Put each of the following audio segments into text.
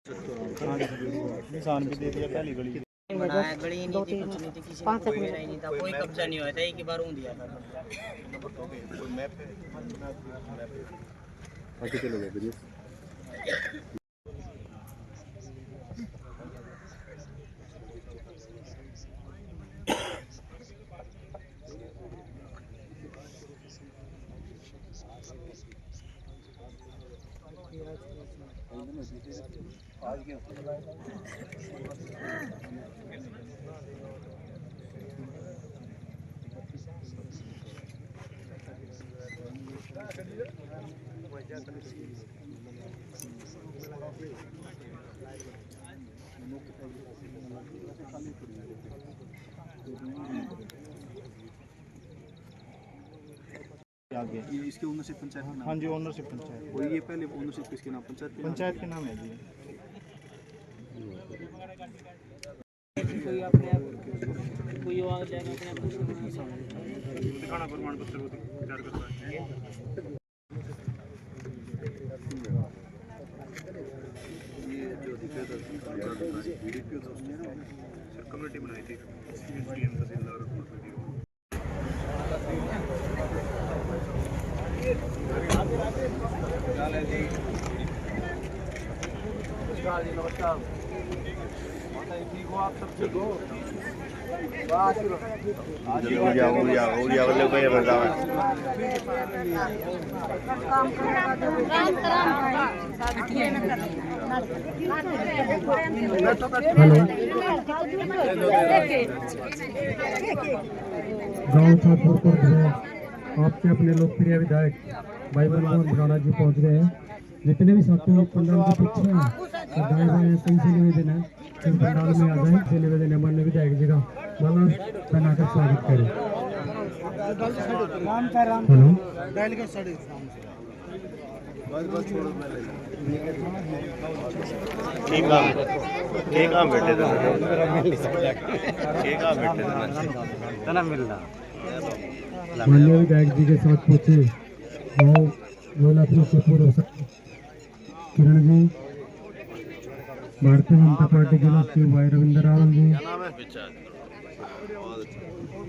निशान भी दे दिया पहली गली बनाया, गली नहीं थी, कुछ नहीं थी, किसी को कोई मेरा ही नहीं था, कोई कब्जा नहीं हुआ था, एक ही बार ऊँ दिया था। आगे चलोगे फिर आगे इसकी ओनरशिप पंचायत में? हाँ जी, ओनरशिप पंचायत। और ये पहले ओनरशिप किसके नाम? पंचायत के नाम है जी। कोई अपने आप कोई आ जाएगा अपने आप दिखाना प्रमाण पत्र को तैयार करना है। ये जो दिक्कत है कमेटी बनाई थी तहसीलदार नमस्कार ठीक हो आप सब? ठीक हो? गांव ठाकुरपुर में आपके अपने लोकप्रिय विधायक भाई मोहन भराड़ा जी पहुंच गए हैं। जितने भी साथी पंडाल के पीछे हैं दाएं बाएं कहीं से निवेदन है कि पंडाल में आ जाए। से निवेदन है माननीय विधायक जी का माला पहनाकर स्वागत करें। हेलो माननीय विधायक जी के साथ पहुंचे गाँव गोलापुर से पूर्व किरण जी, भारतीय जनता पार्टी के लोकप्रिय भाई रविंद्र रावल जी,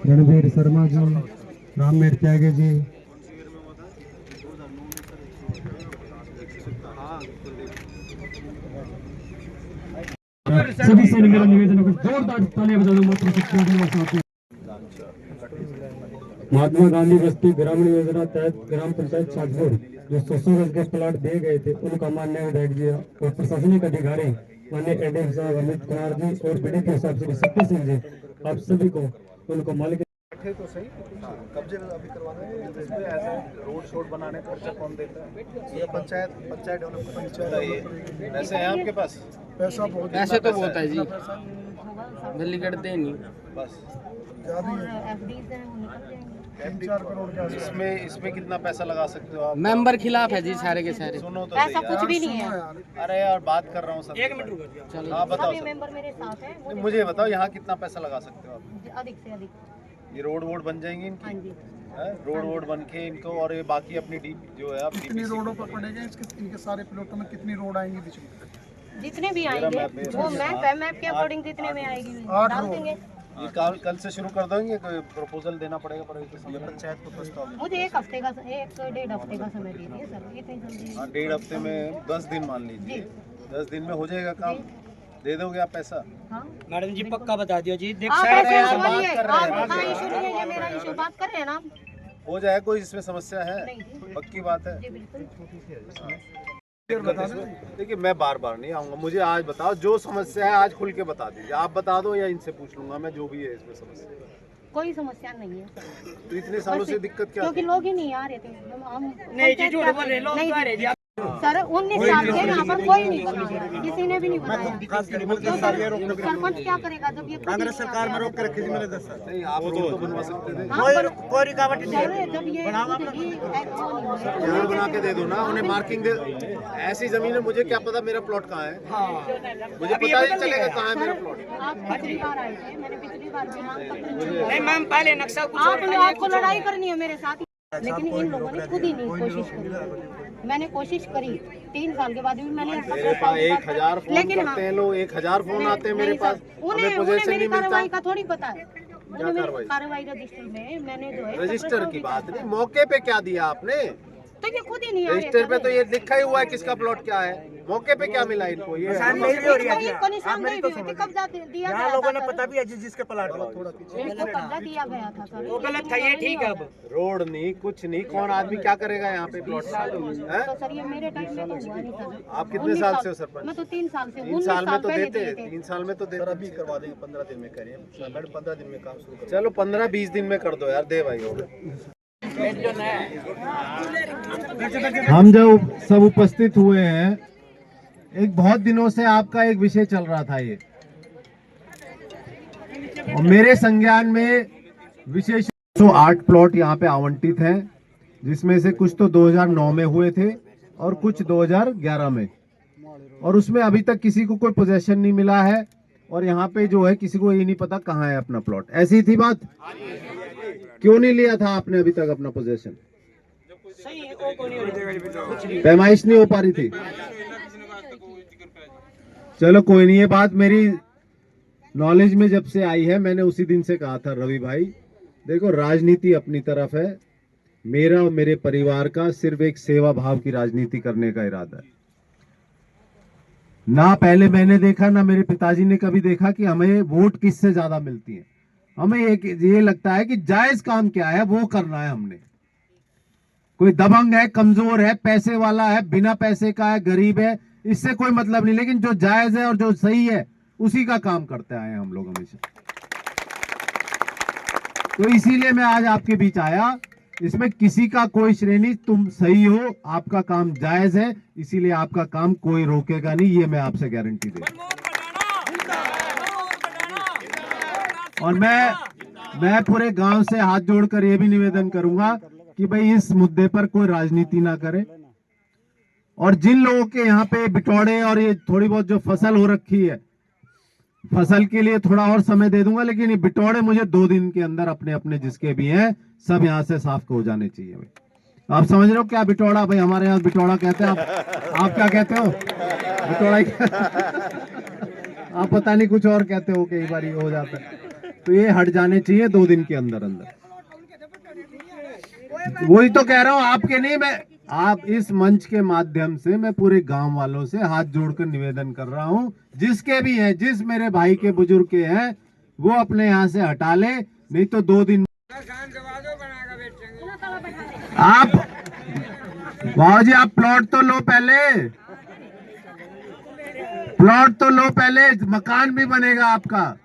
रणबीर शर्मा जी, राममेर त्यागे जी, सभी से मेरा निवेदन है जोरदार तालियां बजा दो मात्र साथी। महात्मा गांधी बस्ती ग्रामीण योजना तहत ग्राम पंचायत शाजपुर जो 100 गज के प्लाट दिए गए थे उनका माननीय विधायक जी और प्रशासनिक अधिकारी माननीय एडीएम साहब अमित कुमार जी और बीडीपी साहब श्री शक्ति सिंह जी, आप सभी को उनको मालिक तो सही कब्जे अभी करवाना है। इसमें ऐसे रोड शोड बनाने का खर्चा कौन देता है? ये पंचायत डेवलपमेंट चाहिए। पैसे हैं आपके पास? पैसा बहुत, ऐसे तो बहुत है जी, दिल्ली करते नहीं बस ज़्यादा ही है। 3-4 करोड़ का। इसमें कितना पैसा लगा सकते हो आप? मेंबर खिलाफ है जी सारे के सारे। सुनो तो ऐसा सही कुछ यार। भी नहीं है। अरे यार बात कर रहा हूँ सर। 1 मिनट रुको। हाँ बताओ सभी सर। मेंबर मेरे साथ हैं। मुझे बताओ यहाँ कितना पैसा लगा सकते हो आप? अधिक से अधिक। ये रोड वोड बन जाएंगी इनकी? हाँ जी। रोड वोड बन के इनको और ये बाकी अपनी डी जो है आप कितनी रोडों पर पड़ेगा इनके सारे प्लॉटों में कितनी रोड आएंगी बीच में? जितने भी आएंगे वो मैप के अकॉर्डिंग जितने में आएगी डाल देंगे। ये कल से शुरू कर देंगे? कोई प्रपोजल देना पड़ेगा पंचायत को प्रस्ताव? मुझे 1 हफ्ते का 1-1.5 हफ्ते का समय दीजिए सर, इतनी जल्दी। 1.5 हफ्ते में 10 दिन मान लीजिए। 10 दिन में हो जाएगा काम? दे दोगे आप पैसा? हाँ मैडम जी पक्का बता दियो जी। आप ऐसे बोलिए, आपका इशू नहीं है, ये मेरा इशू। बात कर रहे हैं ना? हो जाए, कोई इसमें समस्या है? नहीं जी। पक्की बात है? जी बिल्कुल। देखिए मैं बार बार नहीं आऊँगा, मुझे आज बताओ जो समस्या है आज खुल के बता दीजिए। आप बता दो या इनसे पूछ लूंगा मैं, जो भी है इसमें समस्या। कोई समस्या नहीं है तो इतने सालों से दिक्कत क्या? क्योंकि लोग ही नहीं आ रहे थे। हम नहीं जी झूठ बोल रहे लोग आ रहे जी। सर 19 साल से यहाँ पर कोई नहीं बनाया, किसी ने भी नहीं बनाया। तो सरपंच क्या करेगा जब ये कांग्रेस सरकार में रोक के रखी थी मैंने 10 साल? नहीं आप रोड तो बनवा सकते थे। कोई रुकावट नहीं है। जब ये जरूर बना के दे दो ना उन्हें, मार्किंग दे। ऐसी जमीन है, मुझे क्या पता मेरा प्लॉट कहाँ है? मुझे पता नहीं चलेगा कहाँ है मेरा प्लॉट। आप पिछली बार आए थे, मैंने पिछली बार भी नहीं मैम पहले नक्शा कुछ और आपको लड़ाई करनी है मेरे साथ। लेकिन इन लोगों ने खुद ही नहीं कोशिश करी। मैंने कोशिश करी 3 साल के बाद भी मैंने 1000 फोन करते हैं लोग, 1000 फोन आते हैं मेरे पास, उन्हें मेरी कार्रवाई का थोड़ी पता है। उन्हें मेरी कार्रवाई रजिस्टर में मैंने जो है रजिस्टर की बात नहीं, मौके पे क्या दिया आपने? तो ये खुद ही नहीं आए। रजिस्टर पे तो ये लिखा ही हुआ है किसका प्लॉट क्या है, मौके पे क्या मिला इनको? ये कब्जा दिया गया लोगों ने पता भी है जिसके प्लाट कब्जा दिया गया था सर, वो गलत था, ये ठीक है। अब रोड नहीं कुछ नहीं, कौन आदमी क्या करेगा यहाँ पे प्लॉट? तो सर ये मेरे टाइम में तो हुआ नहीं सर। आप कितने साल से हो सरपंच? मैं तो 3 साल से। 3 साल में तो देते, 3 साल में तो देते। अभी करवा देंगे 15 दिन में करें मैडम, 15 दिन में काम शुरू चलो 15-20 दिन में कर दो यार, दे भाई। हम जब सब उपस्थित हुए हैं, एक बहुत दिनों से आपका एक विषय चल रहा था ये, और मेरे संज्ञान में विशेष 108 प्लॉट यहाँ पे आवंटित हैं, जिसमें से कुछ तो 2009 में हुए थे और कुछ 2011 में, और उसमें अभी तक किसी को कोई पोजेशन नहीं मिला है, और यहाँ पे जो है किसी को ये नहीं पता कहाँ है अपना प्लॉट। ऐसी थी बात? क्यों नहीं लिया था आपने अभी तक अपना पोजेशन? पैमाइश नहीं हो पा रही थी? चलो कोई नहीं, ये बात मेरी नॉलेज में जब से आई है, मैंने उसी दिन से कहा था रवि भाई देखो राजनीति अपनी तरफ है, मेरा और मेरे परिवार का सिर्फ एक सेवा भाव की राजनीति करने का इरादा है। ना पहले मैंने देखा, ना मेरे पिताजी ने कभी देखा कि हमें वोट किससे ज्यादा मिलती है। हमें ये लगता है कि जायज काम क्या है वो करना है हमने। कोई दबंग है, कमजोर है, पैसे वाला है, बिना पैसे का है, गरीब है, इससे कोई मतलब नहीं, लेकिन जो जायज है और जो सही है उसी का काम करते आए हम लोग हमेशा। तो इसीलिए मैं आज आपके बीच आया। इसमें किसी का कोई श्रेणी, तुम सही हो, आपका काम जायज है, इसीलिए आपका काम कोई रोकेगा नहीं, ये मैं आपसे गारंटी दे। और मैं पूरे गांव से हाथ जोड़कर ये भी निवेदन करूंगा कि भाई इस मुद्दे पर कोई राजनीति ना करे, और जिन लोगों के यहाँ पे बिटौड़े और ये थोड़ी बहुत जो फसल हो रखी है, फसल के लिए थोड़ा और समय दे दूंगा, लेकिन ये बिटौड़े मुझे 2 दिन के अंदर अपने अपने जिसके भी हैं सब यहाँ से साफ हो जाने चाहिए। भाई आप समझ रहे हो क्या बिटौड़ा? भाई हमारे यहाँ बिटौड़ा कहते हैं, आप क्या कहते हो? बिटौड़ा आप पता नहीं कुछ और कहते हो, कई बार ये हो जाता है। तो ये हट जाने चाहिए 2 दिन के अंदर अंदर। वही तो कह रहा हूँ, आपके नहीं, मैं आप इस मंच के माध्यम से मैं पूरे गांव वालों से हाथ जोड़कर निवेदन कर रहा हूं, जिसके भी हैं, जिस मेरे भाई के बुजुर्ग के हैं वो अपने यहां से हटा ले, नहीं तो 2 दिन आप वाह जी, आप प्लॉट तो लो पहले, प्लॉट तो लो पहले, मकान भी बनेगा आपका,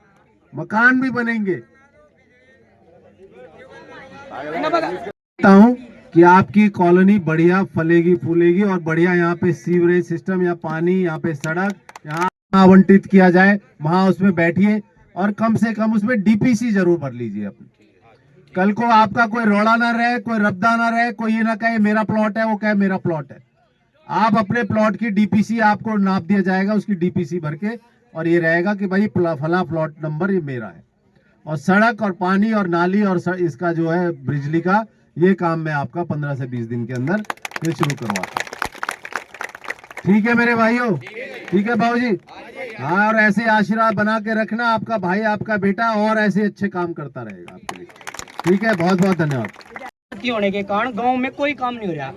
मकान भी बनेंगे। हूं कि आपकी कॉलोनी बढ़िया फलेगी फूलेगी, और बढ़िया यहाँ पे सीवरेज सिस्टम या पानी, यहाँ पे सड़क यहाँ आवंटित किया जाए, वहां उसमें बैठिए, और कम से कम उसमें डीपीसी जरूर भर लीजिए अपनी। कल को आपका कोई रोड़ा ना रहे, कोई रब्दा ना रहे, कोई ये ना कहे मेरा प्लॉट है, वो कहे मेरा प्लॉट है। आप अपने प्लॉट की डीपीसी आपको नाप दिया जाएगा, उसकी डीपीसी भर के, और ये रहेगा कि भाई फला प्लॉट नंबर ये मेरा है। और सड़क और पानी और नाली और इसका जो है बिजली का, ये काम मैं आपका 15 से 20 दिन के अंदर ये शुरू करवाता। ठीक है मेरे भाइयों, ठीक है बाबूजी? हाँ, और ऐसे आशीर्वाद बना के रखना, आपका भाई आपका बेटा और ऐसे अच्छे काम करता रहेगा आपके लिए। ठीक है, बहुत बहुत धन्यवाद। होने के कारण गांव में कोई काम नहीं हो रहा।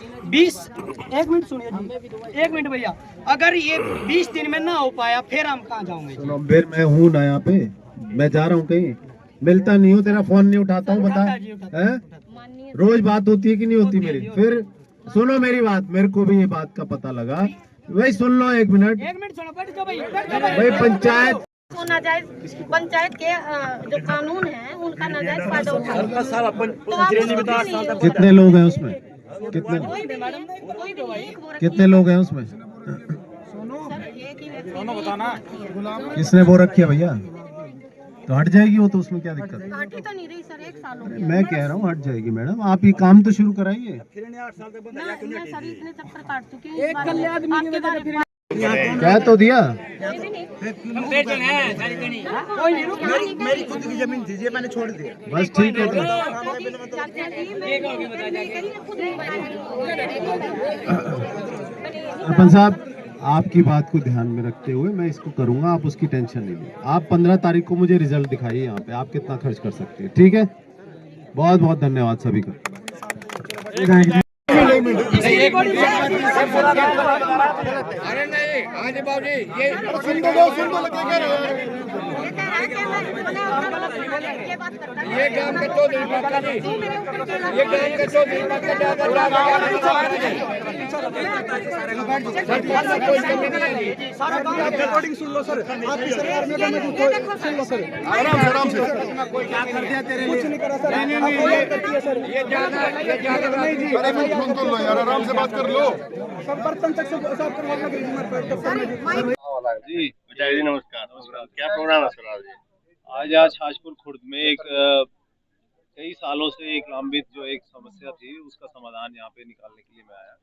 1 मिनट सुनिए जी, 1 मिनट भैया, अगर ये 20 दिन में ना हो पाया फिर हम कहाँ जाओगे? सुनो, फिर मैं हूँ ना यहाँ पे, मैं जा रहा हूँ कहीं, मिलता नहीं हूँ, तेरा फोन नहीं उठाता हूँ, बता है? रोज बात होती है कि नहीं होती मेरी? फिर सुनो मेरी बात, मेरे को भी ये बात का पता लगा। भाई सुन लो 1 मिनट, 1 मिनट सुनो, बैठ जाओ भाई। भाई पंचायत नाजायज, पंचायत के जो कानून है उनका नाजायज फायदा उठाया। कितने लोग हैं उसमें? कितने लोग हैं उसमें? किसने वो रखी है भैया? तो हट जाएगी वो, तो उसमें क्या दिक्कत है? हटी तो नहीं रही सर, 1 साल हो गया। मैं कह रहा हूँ हट जाएगी मैडम, आप ये काम तो शुरू कराइए। मैं सर इतने चक्कर काट चुकी हूँ। कह तो दिया। मेरी खुद की जमीन थी, ये मैंने छोड़ दिया। बस ठीक है तो। सरपंच साहब, आपकी बात को ध्यान में रखते हुए मैं इसको करूंगा, आप उसकी टेंशन नहीं लीजिए। आप 15 तारीख को मुझे रिजल्ट दिखाइए यहाँ पे, आप कितना खर्च कर सकते हैं। ठीक है, बहुत बहुत धन्यवाद सभी का। ये काम का तो नहीं पता नहीं, ये काम का तो नहीं रिकॉर्डिंग सुन लो सर, आपकी सरकार में सुन लो सर, आराम से कुछ नहीं करा सर, ये ज्यादा नहीं जी, अरे फोन तो लो यार, आराम से बात कर लो। सब बर्तन तक सब साफ करवा लगे जी। विजय जी नमस्कार। क्या प्रोग्राम है सर आज? आज छाजपुर खुर्द में एक कई सालों से एक लंबित जो एक समस्या थी, उसका समाधान यहाँ पे निकालने के लिए मैं आया।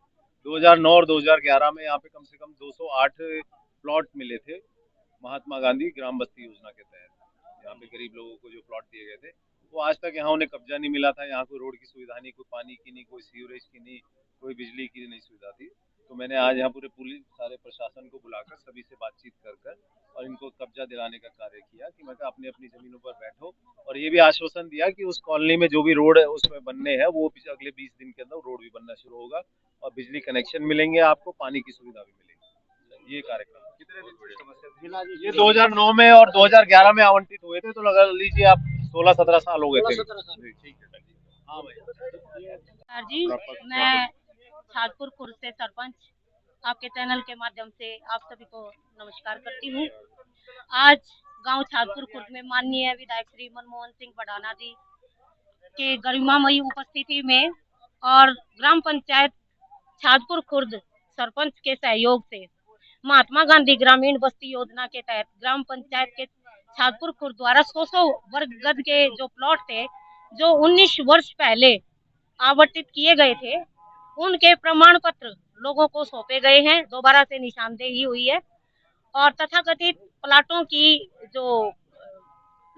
2009 और 2011 में यहाँ पे कम से कम 208 प्लॉट मिले थे महात्मा गांधी ग्राम बस्ती योजना के तहत। यहाँ पे गरीब लोगों को जो प्लॉट दिए गए थे, वो आज तक यहाँ उन्हें कब्जा नहीं मिला था। यहाँ कोई रोड की सुविधा नहीं, कोई पानी की नहीं, कोई सीवरेज की नहीं, कोई बिजली की नहीं सुविधा थी। तो मैंने आज यहाँ पूरे पुलिस सारे प्रशासन को बुलाकर सभी से बातचीत कर और इनको कब्जा दिलाने का कार्य किया कि मैं अपनी अपनी जमीनों पर बैठो, और ये भी आश्वासन दिया कि उस कॉलोनी में जो भी रोड है उसमें बनने हैं वो अगले 20 दिन के अंदर रोड भी बनना शुरू होगा और बिजली कनेक्शन मिलेंगे, आपको पानी की सुविधा भी मिलेगी। ये कार्यक्रम कितने दिन ये 2009 में और 2011 में आवंटित हुए थे, तो लगा लीजिए आप 16-17 साल हो गए थे। ठीक है। हाँ भाई जी, मैं छाजपुर खुर्द से सरपंच आपके चैनल के माध्यम से आप सभी को नमस्कार करती हूँ। आज गांव छाजपुर खुर्द में माननीय विधायक श्री मनमोहन सिंह बढ़ाना जी के गरिमामयी उपस्थिति में और ग्राम पंचायत छाजपुर खुर्द सरपंच के सहयोग से महात्मा गांधी ग्रामीण बस्ती योजना के तहत ग्राम पंचायत के छाजपुर खुर्द द्वारा 100 वर्ग गज के जो प्लॉट थे, जो 19 वर्ष पहले आवंटित किए गए थे, उनके प्रमाण पत्र लोगों को सौंपे गए हैं। दोबारा से निशानदेही हुई है और तथाकथित प्लाटों की जो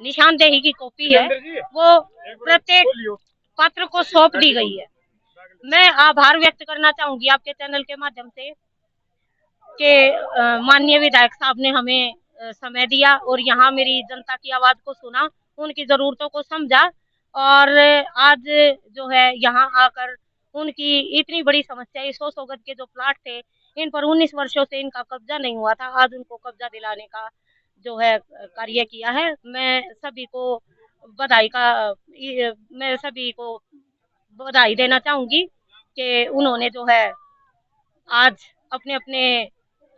निशानदेही की कॉपी है वो प्रत्येक पात्र को सौंप दी गई है। मैं आभार व्यक्त करना चाहूंगी आपके चैनल के माध्यम से कि माननीय विधायक साहब ने हमें समय दिया और यहाँ मेरी जनता की आवाज को सुना, उनकी जरूरतों को समझा और आज जो है यहाँ आकर उनकी इतनी बड़ी समस्या, 100 गज के जो प्लाट थे, इन पर 19 वर्षों से इनका कब्जा नहीं हुआ था, आज उनको कब्जा दिलाने का जो है कार्य किया है। मैं सभी को बधाई देना चाहूंगी कि उन्होंने जो है आज अपने अपने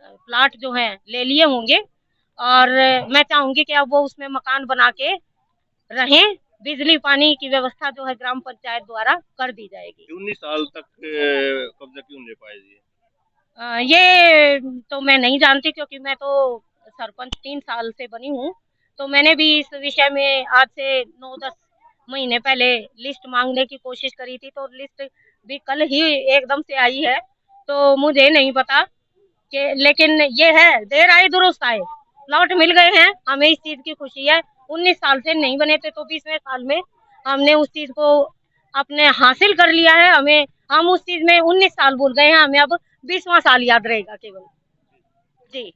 प्लाट जो हैं ले लिए होंगे और मैं चाहूंगी कि अब वो उसमें मकान बना के रहें। बिजली पानी की व्यवस्था जो है ग्राम पंचायत द्वारा कर दी जाएगी। 19 साल तक कब्जा क्यों नहीं पाए जी? ये तो मैं नहीं जानती, क्योंकि मैं तो सरपंच 3 साल से बनी हूँ, तो मैंने भी इस विषय में आज से 9-10 महीने पहले लिस्ट मांगने की कोशिश करी थी, तो लिस्ट भी कल ही एकदम से आई है, तो मुझे नहीं पता कि, लेकिन ये है देर आए दुरुस्त आए, प्लॉट मिल गए हैं, हमें इस चीज की खुशी है। 19 साल से नहीं बने थे, तो 20वें साल में हमने उस चीज को अपने हासिल कर लिया है। हम उस चीज में 19 साल भूल गए हैं, हमें अब 20वां साल याद रहेगा केवल जी।